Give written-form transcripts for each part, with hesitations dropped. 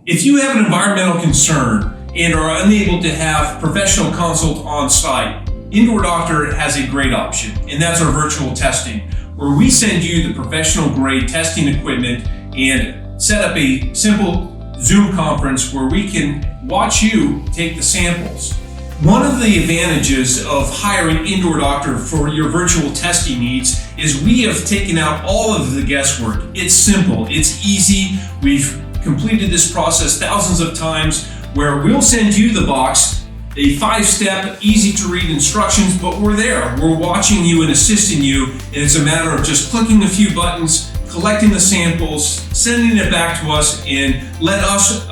If you have an environmental concern and are unable to have professional consult on site, IndoorDoctor has a great option, and that's our virtual testing, where we send you the professional grade testing equipment and set up a simple Zoom conference where we can watch you take the samples. One of the advantages of hiring IndoorDoctor for your virtual testing needs is we have taken out all of the guesswork. It's simple, it's easy. We've completed this process thousands of times where we'll send you the box, a 5-step, easy to read instructions, but we're there. We're watching you and assisting you, and it's a matter of just clicking a few buttons, collecting the samples, sending it back to us, and let us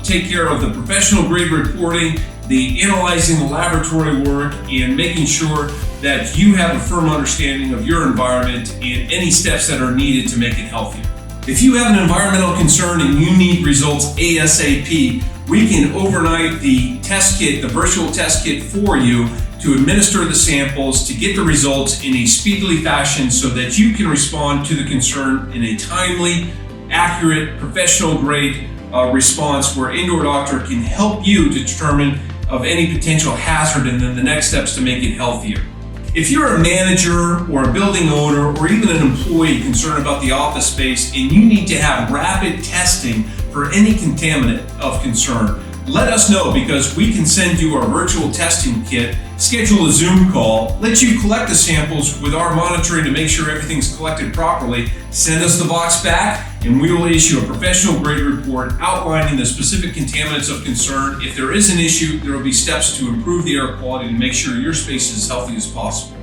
take care of the professional grade reporting, the analyzing the laboratory work, and making sure that you have a firm understanding of your environment and any steps that are needed to make it healthier. If you have an environmental concern and you need results ASAP, we can overnight the test kit, the virtual test kit for you to administer the samples to get the results in a speedily fashion so that you can respond to the concern in a timely, accurate, professional grade response where IndoorDoctor can help you to determine of any potential hazard and then the next steps to make it healthier. If you're a manager or a building owner or even an employee concerned about the office space and you need to have rapid testing for any contaminant of concern, let us know because we can send you our virtual testing kit, schedule a Zoom call, let you collect the samples with our monitoring to make sure everything's collected properly, send us the box back, and we will issue a professional grade report outlining the specific contaminants of concern. If there is an issue, there will be steps to improve the air quality to make sure your space is as healthy as possible.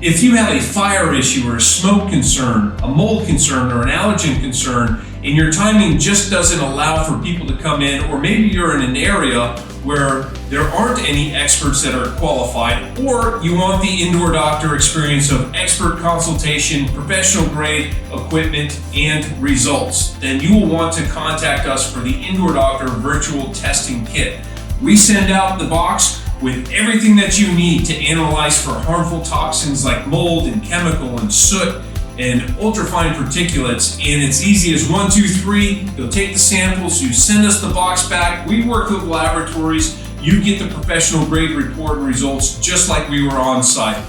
If you have a fire issue or a smoke concern, a mold concern, or an allergen concern, and your timing just doesn't allow for people to come in, or maybe you're in an area where there aren't any experts that are qualified, or you want the IndoorDoctor experience of expert consultation, professional grade equipment, and results, then you will want to contact us for the IndoorDoctor virtual testing kit. We send out the box with everything that you need to analyze for harmful toxins like mold and chemical and soot and ultrafine particulates, and it's easy as 1, 2, 3. You'll take the samples, you send us the box back, we work with laboratories, you get the professional grade report and results just like we were on site.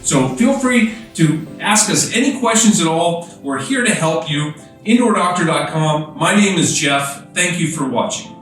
So feel free to ask us any questions at all. We're here to help you. IndoorDoctor.com. My name is Jeff. Thank you for watching.